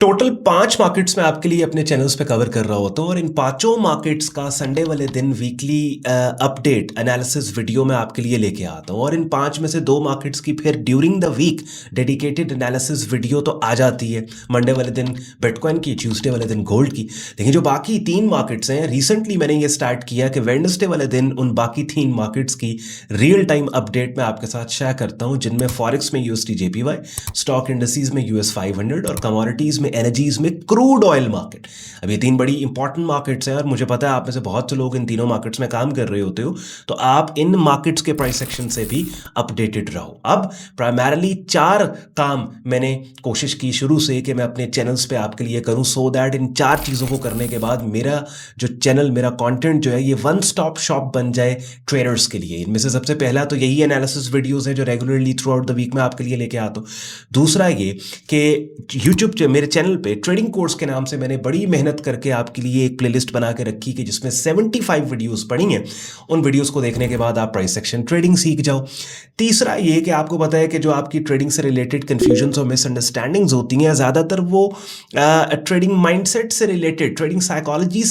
Total 5 markets मैं आपके लिए अपने चैनल्स पे कवर कर रहा होता हूँ और इन पांचों मार्केट्स का संडे वाले दिन वीकली अपडेट एनालिसिस वीडियो मैं आपके लिए लेके आता हूँ और इन 5 में से 2 मार्केट्स की फिर during the week dedicated analysis video तो आ जाती है। मंडे वाले दिन बिटकॉइन की, ट्यूसडे वाले दिन गोल्ड की। लेकिन जो बाकी 3 मार्केट्स हैं, रिसेंटली मैंने ये स्टार्ट किया कि वेडनेसडे वाले दिन उन बाकी 3 मार्केट्स की रियल टाइम अपडेट मैं आपके साथ शेयर करता हूँ, जिनमें फॉरेक्स में यूएसडी जेपीवाई, स्टॉक इंडस्ट्रीज में यूएस 500 और कमोडिटीज में एनर्जीज में क्रूड ऑयल मार्केट। अब ये 3 बड़ी इंपॉर्टेंट मार्केट्स हैं और मुझे पता है आप में से बहुत से लोग इन तीनों मार्केट्स में काम कर रहे होते हो, तो आप इन मार्केट्स के प्राइस सेक्शन से भी अपडेटेड रहो। अब प्राइमरली 4 काम मैंने कोशिश की शुरू से कि मैं अपने चैनल्स पे आपके लिए करूं, सो दैट इन 4 चीज़ों को करने के बाद मेरा जो चैनल, मेरा कंटेंट जो है, ये वन स्टॉप शॉप बन जाए ट्रेडर्स के लिए। इनमें से सबसे पहला तो यही एनालिसिस वीडियोस है जो regularly throughout the week में आपके लिए लेके आता हूँ। दूसरा ये कि यूट्यूब मेरे चैनल पे ट्रेडिंग कोर्स के नाम से मैंने बड़ी मेहनत करके आपके लिए एक प्लेलिस्ट बना के रखी कि जिसमें 75 वीडियोस पड़ी हैं। उन वीडियोस को देखने के बाद आप प्राइस सेक्शन ट्रेडिंग सीख जाओ। तीसरा ये कि आपको पता है कि जो आपकी ट्रेडिंग से रिलेटेड कंफ्यूजन्स और मिसअंडरस्टैंडिंग्स होती हैं, ज़्यादातर वो ट्रेडिंग माइंडसेट से रिलेटेड, ट्रेडिंग साइकोलॉजी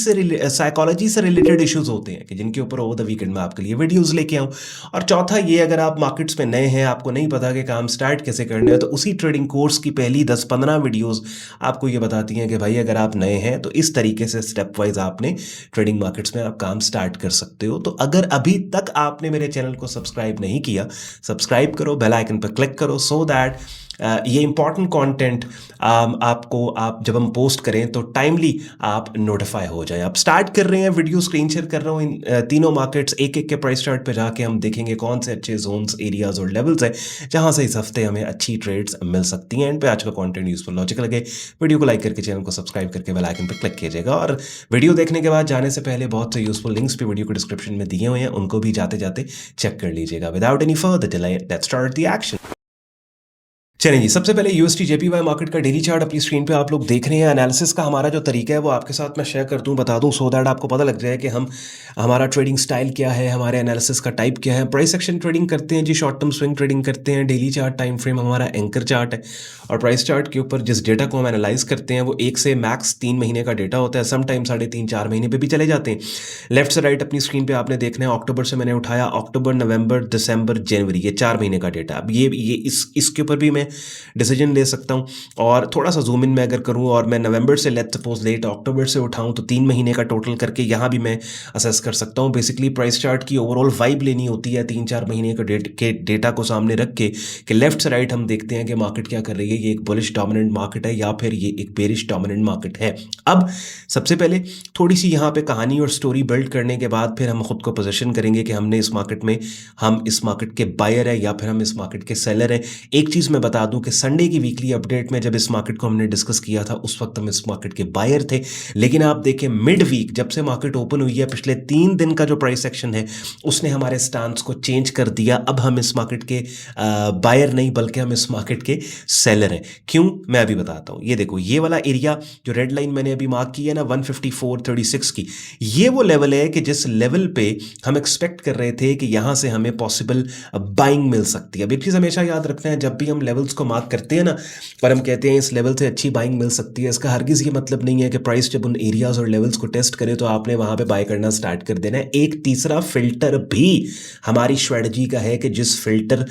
से रिलेटेड इश्यूज होते हैं कि जिनके ऊपर ओवर द वीकेंड में आपके लिए वीडियोज़ लेके आऊँ। और चौथा ये, अगर आप मार्केट्स में नए हैं, आपको नहीं पता कि काम स्टार्ट कैसे करना है, तो उसी ट्रेडिंग कोर्स की पहली 10-15 वीडियोज़ आपको ये बताती हैं कि भाई अगर आप नए हैं तो इस तरीके से स्टेप वाइज आपने ट्रेडिंग मार्केट्स में आप काम स्टार्ट कर सकते हो। तो अगर अभी तक आपने मेरे चैनल को सब्सक्राइब नहीं किया, सब्सक्राइब करो, बेल आइकन पर क्लिक करो, सो दैट ये इंपॉर्टेंट कंटेंट आपको, आप जब हम पोस्ट करें तो टाइमली आप नोटिफाई हो जाए। आप स्टार्ट कर रहे हैं, वीडियो स्क्रीन शेयर कर रहा हूँ। इन तीनों मार्केट्स एक के प्राइस चार्ट पे जाके हम देखेंगे कौन से अच्छे जोन्स, एरियाज और लेवल्स हैं जहां से इस हफ्ते हमें अच्छी ट्रेड्स मिल सकती हैं। इन पे आज का कंटेंट यूजफुल लॉजिकल लगे, वीडियो को लाइक करके चैनल को सब्सक्राइब करके बेल आइकन पर क्लिक कीजिएगा। और वीडियो देखने के बाद जाने से पहले बहुत से यूजफुल लिंक्स भी वीडियो को डिस्क्रिप्शन में दिए हुए हैं, उनको भी जाते जाते चेक कर लीजिएगा। Without any further delay, let's start the action. चलिए जी, सबसे पहले यूएसडी जेपीवाई मार्केट का डेली चार्ट अपनी स्क्रीन पे आप लोग देख रहे हैं। एनालिसिस का हमारा जो तरीका है वो आपके साथ मैं शेयर कर दूं, बता दूं, सो दैट आपको पता लग जाए कि हमारा ट्रेडिंग स्टाइल क्या है, हमारे एनालिसिस का टाइप क्या है। प्राइस एक्शन ट्रेडिंग करते हैं जी, शॉर्ट टर्म स्विंग ट्रेडिंग करते हैं। डेली चार्ट टाइम फ्रेम हमारा एंकर चार्ट है और प्राइस चार्ट के ऊपर जिस डेटा को हम एनालाइज करते हैं वो 1 से मैक्स 3 महीने का डेटा होता है, समटाइम 3.5-4 महीने पे भी चले जाते हैं। लेफ्ट से राइट अपनी स्क्रीन पे आपने देखना है, अक्टूबर से मैंने उठाया, अक्टूबर, नवंबर, दिसंबर, जनवरी, ये 4 महीने का डेटा। अब ये इसके ऊपर भी मैं डिसीजन ले सकता हूं। और थोड़ा सा जूम इन मैं अगर करूं और मैं नवंबर से, लेट्स सपोज लेट अक्टूबर से उठाऊं, तो 3 महीने का टोटल करके यहां भी मैं असेस कर सकता हूं। बेसिकली प्राइस चार्ट की ओवरऑल वाइब लेनी होती है 3-4 महीने के डेटा को सामने रख के कि लेफ्ट से राइट हम देखते हैं कि मार्केट क्या कर रही है, ये एक बुलिश डोमिनेंट मार्केट है या फिर ये एक बेरिश डोमिनेंट मार्केट है। अब सबसे पहले थोड़ी सी यहाँ पे कहानी और स्टोरी बिल्ड करने के बाद फिर हम खुद को पोजीशन करेंगे कि हम इस मार्केट के बायर है या फिर हम इस मार्केट के सेलर है। एक चीज़ मैं बता दूं कि संडे की वीकली अपडेट में जब इस मार्केट को हमने डिस्कस किया था उस वक्त हम इस मार्केट के बायर थे, लेकिन आप देखें मिड वीक जब से मार्केट ओपन हुई है, पिछले 3 दिन का जो प्राइस एक्शन है उसने हमारे स्टांस को चेंज कर दिया। अब हम इस मार्केट के बायर नहीं बल्कि हम इस मार्केट के सेलर हैं। क्यों, मैं अभी बताता हूं। ये देखो, ये वाला एरिया जो रेड लाइन मैंने अभी मार्क की है ना 154.36 की, ये वो लेवल है कि जिस लेवल पे हम एक्सपेक्ट कर रहे थे कि यहां से हमें पॉसिबल बाइंग मिल सकती है। अब एक चीज हमेशा याद रखना है, जब भी हम लेवल्स को मार्क करते हैं ना पर हम कहते हैं इस लेवल से अच्छी बाइंग मिल सकती है, इसका हरगिज़ ये मतलब नहीं है कि प्राइस जब उन एरियाज और लेवल्स को टेस्ट करे तो आपने वहां पे बाय करना स्टार्ट कर देना है। एक तीसरा फिल्टर भी हमारी स्ट्रेटजी का है कि जिस फिल्टर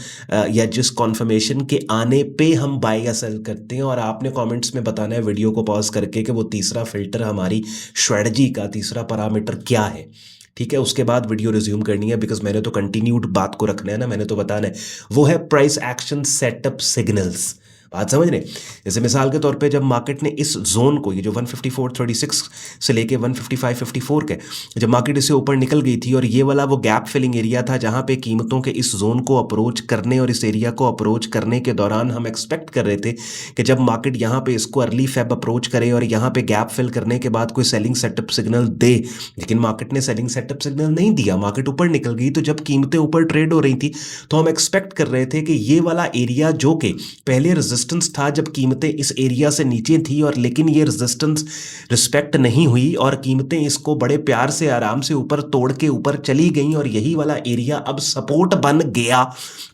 या जिस कॉन्फर्मेशन के आने पे हम बाय या सेल करते हैं, और आपने कमेंट्स में बताना है वीडियो को पॉज करके कि वो तीसरा फिल्टर हमारी स्ट्रेटजी का तीसरा पैरामीटर क्या है। ठीक है, उसके बाद वीडियो रिज्यूम करनी है, बिकॉज मैंने तो कंटिन्यूड बात को रखना है ना, मैंने तो बताना है। वो है प्राइस एक्शन सेटअप सिग्नल्स। बात समझ रहे? जैसे मिसाल के तौर पे जब मार्केट ने इस जोन को, ये जो 154.36 से लेके 155.54 के, जब मार्केट इससे ऊपर निकल गई थी और ये वाला वो गैप फिलिंग एरिया था जहां पे कीमतों के इस जोन को अप्रोच करने और इस एरिया को अप्रोच करने के दौरान हम एक्सपेक्ट कर रहे थे कि जब मार्केट यहाँ पे इसको अर्ली फेब अप्रोच करे और यहाँ पे गैप फिल करने के बाद कोई सेलिंग सेटअप सिग्नल दे, लेकिन मार्केट ने सेलिंग सेटअप सिग्नल नहीं दिया, मार्केट ऊपर निकल गई। तो जब कीमतें ऊपर ट्रेड हो रही थी तो हम एक्सपेक्ट कर रहे थे कि ये वाला एरिया जो कि पहले रेजिस्टेंस था जब कीमतें इस एरिया से नीचे थी, और लेकिन ये रेजिस्टेंस रिस्पेक्ट नहीं हुई और कीमतें इसको बड़े प्यार से आराम से ऊपर तोड़ के ऊपर चली गई, और यही वाला एरिया अब सपोर्ट बन गया।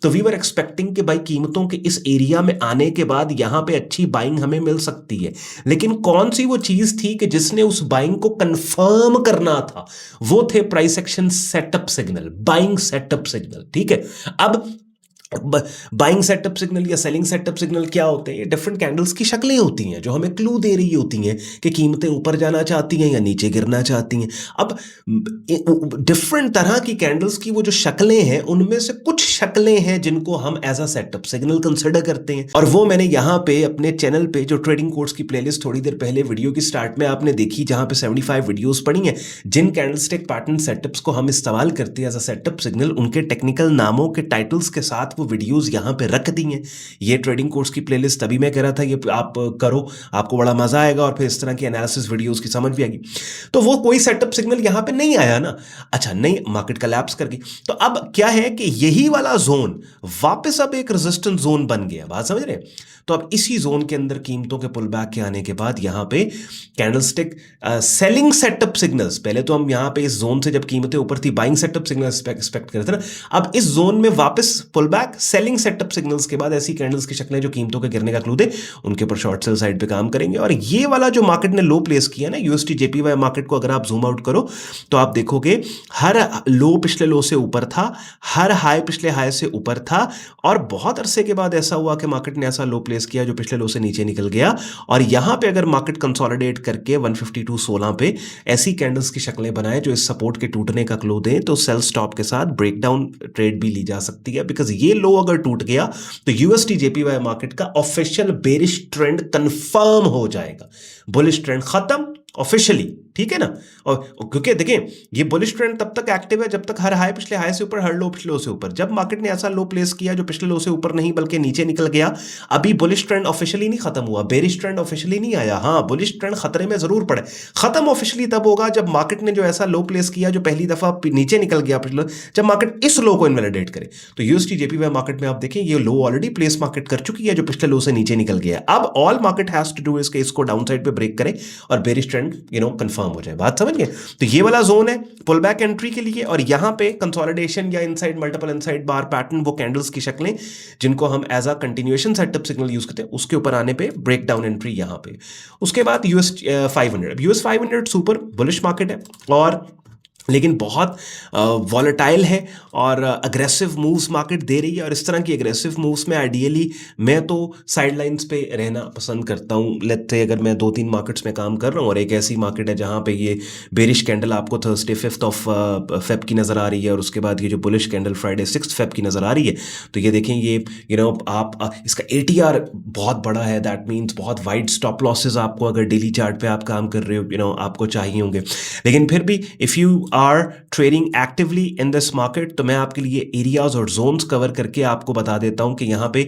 तो वी वर एक्सपेक्टिंग कि भाई कीमतों के इस एरिया में आने के बाद यहां पे अच्छी बाइंग हमें मिल सकती है, लेकिन कौन सी वो चीज थी कि जिसने उस बाइंग को कंफर्म करना था? वो थे price action setup signal, buying setup signal. ठीक है, अब बाइंग सेटअप सिग्नल या सेलिंग सेटअप सिग्नल क्या होते हैं? डिफरेंट कैंडल्स की शक्लें होती हैं जो हमें क्लू दे रही होती हैं कि कीमतें ऊपर जाना चाहती हैं या नीचे गिरना चाहती हैं। अब डिफरेंट तरह की कैंडल्स की वो जो शक्लें हैं, उनमें से कुछ शक्लें हैं जिनको हम as a setup signal consider करते हैं, और वो मैंने यहाँ पे अपने चैनल पे जो ट्रेडिंग कोर्स की प्लेलिस्ट थोड़ी देर पहले वीडियो की स्टार्ट में आपने देखी, जहां पे 75 वीडियोस पड़ी हैं, जिन कैंडलस्टिक पैटर्न सेटअप्स को हम इस्तेमाल करते हैं एज अ सेटअप सिग्नल, उनके टेक्निकल नामों के टाइटल्स के साथ वीडियोस यहां पे रख दी हैं। ये ट्रेडिंग कोर्स की प्लेलिस्ट तभी मैं कह रहा था ये आप करो, आपको बड़ा मजा आएगा और फिर इस तरह की एनालिसिस वीडियोस की समझ भी आएगी। तो वो कोई सेटअप सिग्नल यहां पे नहीं आया ना। अच्छा, नहीं, मार्केट कोलैप्स कर गई। तो अब क्या है कि यही वाला जोन वापस अब एक रेजिस्टेंस जोन बन गया। बात समझ रहे हैं? तो अब इसी जोन के अंदर कीमतों के पुल बैक के आने के बाद यहां पे कैंडलस्टिक सेलिंग सेटअप सिग्नल्स, पहले तो हम यहां पे इस जोन से जब कीमतें ऊपर थी बाइंग सेटअप सिग्नल एक्सपेक्ट कर रहे थे ना, अब इस जोन में वापस pull back selling setup signals के बाद ऐसी कैंडल्स की शक्लें जो कीमतों के गिरने का क्लू दे, उनके ऊपर शॉर्ट सेल साइड पे काम करेंगे। और ये वाला जो मार्केट ने लो प्लेस किया ना, यूएसटी जेपीवाई मार्केट को अगर आप जूम आउट करो तो आप देखोगे हर लो पिछले लो से ऊपर था, हर हाई पिछले हाई से ऊपर था, और बहुत अरसे के बाद ऐसा हुआ कि मार्केट ने ऐसा लो प्लेस किया जो पिछले लो से नीचे निकल गया। और यहां पे अगर मार्केट कंसोलिडेट करके 152.16 पे ऐसी कैंडल्स की शक्लें बनाए जो इस सपोर्ट के टूटने का क्लू दें, तो सेल स्टॉप के साथ ब्रेकडाउन ट्रेड भी ली जा सकती है, बिकॉज ये लो अगर टूट गया तो यूएसटी जेपीवाई मार्केट का ऑफिशियल बेरिश ट्रेंड कंफर्म हो जाएगा, बुलिश ट्रेंड खत्म ऑफिशियली। ठीक है ना? और क्योंकि देखें ये बुलिश ट्रेंड तब तक एक्टिव है जब तक हर हाई पिछले हाई से ऊपर, हर लो पिछले लो से ऊपर। जब मार्केट ने ऐसा लो प्लेस किया जो पिछले लो से ऊपर नहीं बल्कि नीचे निकल गया, अभी बुलिश ट्रेंड ऑफिशियली नहीं खत्म हुआ, बेरिश ट्रेंड ऑफिशियली नहीं आया। हाँ, बुलिश ट्रेंड खतरे में जरूर पड़े। खत्म ऑफिशियली तब होगा जब मार्केट ने जो ऐसा लो प्लेस किया जो पहली दफा नीचे निकल गया पिछले, जब मार्केट इस लो को इनवैलिडेट करे। तो यूएसटी जेपीवाई मार्केट में आप देखें ये लो ऑलरेडी प्लेस मार्केट कर चुकी है जो पिछले लो से नीचे निकल गया। अब all market has to do is इसको डाउन साइड पे ब्रेक करे और बेरिश ट्रेंड कंफर्म हो जाए। बात समझ गए? तो ये वाला जोन है पुल बैक एंट्री के लिए, और यहां पे कंसोलिडेशन या inside multiple inside bar pattern, वो कैंडल्स की शक्लें जिनको हम as a continuation setup signal use करते हैं, उसके ऊपर आने पे ब्रेक डाउन एंट्री यहां पे। उसके बाद US 500, US 500 super bullish market है, और लेकिन बहुत वॉलेटाइल है और अग्रेसिव मूव्स मार्केट दे रही है। और इस तरह की अग्रेसिव मूव्स में आइडियली मैं तो साइडलाइंस पे रहना पसंद करता हूँ। लेट्स से अगर मैं 2-3 मार्केट्स में काम कर रहा हूँ और एक ऐसी मार्केट है जहाँ पे ये बेरिश कैंडल आपको थर्सडे 5 फेब की नज़र आ रही है, और उसके बाद ये जो बुलिश कैंडल फ्राइडे 6 फेब की नज़र आ रही है, तो ये देखें ये आप इसका ATR बहुत बड़ा है। दैट मीन्स बहुत वाइड स्टॉप लॉसेज आपको अगर डेली चार्ट पे आप काम कर रहे हो आपको चाहिए होंगे। लेकिन फिर भी if you are trading actively in this market, तो मैं आपके लिए एरियाज और जोन्स कवर करके आपको बता देता हूं कि यहां पे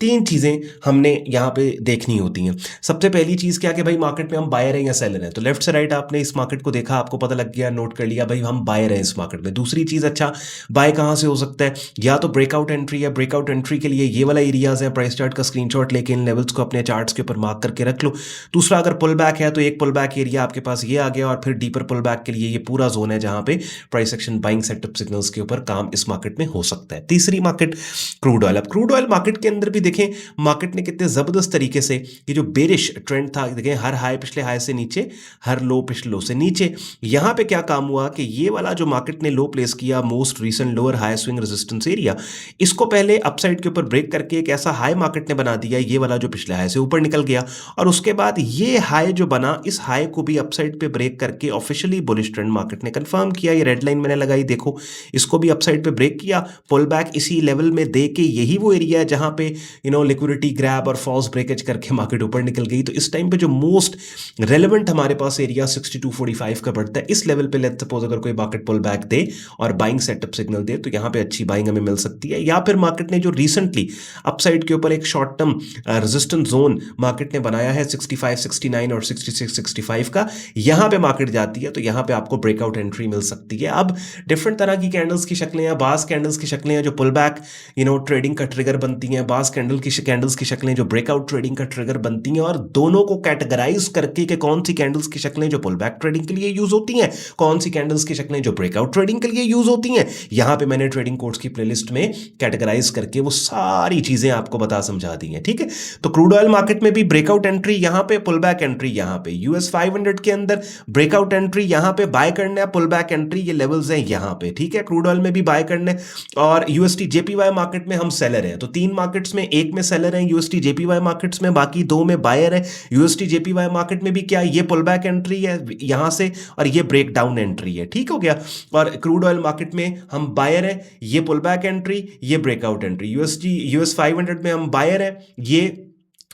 3 चीजें हमने यहां पे देखनी होती हैं। सबसे पहली चीज क्या कि भाई मार्केट में हम बायर हैं या सेलर हैं। तो लेफ्ट से राइट आपने इस मार्केट को देखा, आपको पता लग गया, नोट कर लिया भाई हम बायर हैं इस मार्केट में। दूसरी चीज, अच्छा बाय कहां से हो सकता है? या तो ब्रेकआउट एंट्री, या ब्रेकआउट एंट्री के लिए ये वाला एरियाज है, प्राइस चार्ट का स्क्रीनशॉट लेके इन लेवल्स को अपने चार्ट्स के ऊपर मार्क करके रख लो। दूसरा, अगर पुल बैक है तो एक पुल बैक एरिया आपके पास ये आ गया, और फिर डीपर पुल बैक के लिए ये पूरा जोन है जहां पे price action buying setup signals के ऊपर काम इस मार्केट में हो सकता है। तीसरी मार्केट क्रूड ऑयल। अब क्रूड ऑयल मार्केट के अंदर भी देखें मार्केट ने कितने जबरदस्त तरीके से ये जो बेरिश ट्रेंड था, देखें हर हाई पिछले हाई से नीचे, हर लो पिछले लो से नीचे। यहां पे क्या काम हुआ कि ये वाला जो मार्केट ने लो प्लेस किया, most recent lower high swing resistance area, इसको पहले अपसाइड के ऊपर ब्रेक करके एक ऐसा हाई मार्केट ने बना दिया, ये वाला जो पिछले हाई से ऊपर निकल गया। और उसके बाद ये हाई जो बना, इस हाई को भी अपसाइड पे ब्रेक करके ऑफिशियली बुलिश ट्रेंड मार्केट ने कंफर्म किया। ये रेड लाइन मैंने लगाई, देखो इसको भी अपसाइड पे ब्रेक किया, पुल बैक इसी लेवल में दे के, यही वो एरिया है जहां पे लिक्विडिटी ग्रैब और फॉल्स ब्रेकेज करके मार्केट ऊपर निकल गई। तो इस टाइम पे जो मोस्ट रेलेवेंट हमारे पास एरिया 62.45 का पड़ता है। इस लेवल पे लेट्स सपोज अगर कोई मार्केट पुल बैक दे और बाइंग सेटअप सिग्नल दे, तो यहां पे अच्छी बाइंग हमें मिल सकती है। या फिर मार्केट ने जो रिसेंटली अपसाइड के ऊपर एक short term resistance zone market ने बनाया है 65, 69 और 66, 65 का, यहां पे मार्केट जाती है तो यहां पे आपको ब्रेकआउट एंट्री मिल सकती है। अब डिफरेंट तरह की कैंडल्स की शक्लें हैं, बास कैंडल्स की शक्लें हैं जो पुल बैक ट्रेडिंग का ट्रिगर बनती हैं, बास कैंडल्स की शक्लें जो ब्रेकआउट ट्रेडिंग का ट्रिगर बनती हैं, और दोनों को कैटेगराइज करके कि कौन सी कैंडल्स की शक्लें जो पुल बैक ट्रेडिंग के लिए यूज होती हैं, कौन सी कैंडल्स की शक्लें जो ब्रेकआउट ट्रेडिंग के लिए यूज होती हैं, यहां पे मैंने ट्रेडिंग कोड्स की प्लेलिस्ट में कैटेगराइज करके वो सारी चीजें आपको बता समझा दी हैं। ठीक है, तो क्रूड ऑयल मार्केट में भी ब्रेकआउट एंट्री यहां पे, पुल बैक एंट्री यहां पे, यूएस 500 के अंदर ब्रेकआउट एंट्री यहां पे, बाय करना है, पुल बैक एंट्री ये लेवल्स हैं यहां पे। ठीक है, क्रूड ऑयल में भी बाय करने, और यूएसटी जेपीवाई मार्केट में हम सेलर हैं, तो 3 मार्केट्स में एक में सेलर हैं यूएसटी जेपीवाई मार्केट्स में, बाकी 2 में बायर है। यूएसटी जेपीवाई मार्केट में भी क्या, ये पुल बैक एंट्री है यहां से, और ये ब्रेक डाउन एंट्री है। ठीक हो गया, और क्रूड ऑयल मार्केट में हम बायर है, ये पुल बैक एंट्री, ये ब्रेकआउट एंट्री। यूएस 500 में हम बायर है, ये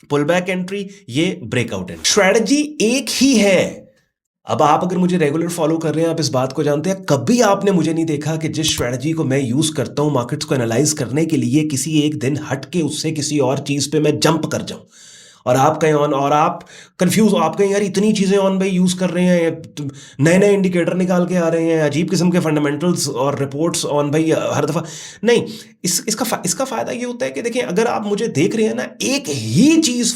पुल बैक एंट्री, ये ब्रेकआउट एंट्री। स्ट्रेटजी एक ही है। अब आप अगर मुझे रेगुलर फॉलो कर रहे हैं, आप इस बात को जानते हैं, कभी आपने मुझे नहीं देखा कि जिस स्ट्रेटजी को मैं यूज करता हूं मार्केट्स को एनालाइज करने के लिए, किसी एक दिन हट के उससे किसी और चीज पे मैं जंप कर जाऊं और आप कहीं ऑन, और आप कंफ्यूज हो, आप कहीं यार इतनी चीजें ऑन भाई यूज कर रहे हैं, नए नए इंडिकेटर निकाल के आ रहे हैं, अजीब किस्म के फंडामेंटल्स और रिपोर्ट्स ऑन भाई हर दफा नहीं। इसका फायदा ये होता है कि देखिए, अगर आप मुझे देख रहे हैं ना, एक ही चीज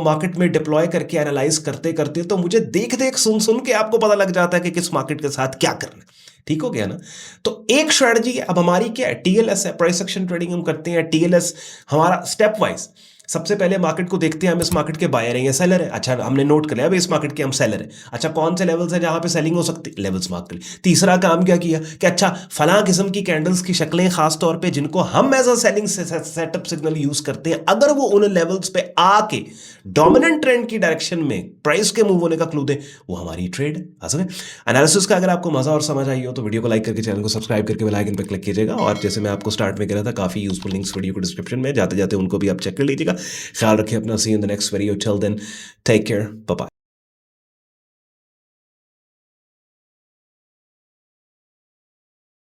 मार्केट में डिप्लॉय करके एनालाइज करते करते, तो मुझे देख देख सुन सुन के आपको पता लग जाता है कि किस मार्केट के साथ क्या करना है। ठीक हो गया ना, तो एक स्ट्रेटजी है। अब हमारी क्या है, टीएलएस है, प्राइस एक्शन ट्रेडिंग हम करते हैं। टीएलएस हमारा स्टेप वाइज, सबसे पहले मार्केट को देखते हैं, हम इस मार्केट के बायर हैं या सेलर है। अच्छा, हमने नोट कर लिया अब इस मार्केट के हम सेलर है। अच्छा, कौन से लेवल्स है जहां पे सेलिंग हो सकती है, लेवल्स मार्क कर लिए। तीसरा काम क्या किया कि अच्छा, फलां किस्म की कैंडल्स की शक्लें खास तौर पे जिनको हम as a selling setup signal use करते हैं, अगर वो उन लेवल्स पे आके डोमिनेंट ट्रेंड की डायरेक्शन में प्राइस के मूव होने का क्लू दे, वो हमारी ट्रेड है। एनालिसिस का अगर आपको मजा और समझ आई हो तो वीडियो को लाइक करके, चैनल को सब्सक्राइब करके बेल आइकन पर क्लिक कीजिएगा। और जैसे मैं आपको स्टार्ट में कह रहा था, काफी यूजफुल लिंक्स वीडियो को डिस्क्रिप्शन में, जाते जाते उनको भी आप चेक कर लीजिएगा। ख्याल रखिए अपना, see in the next video, till then take care, bye bye.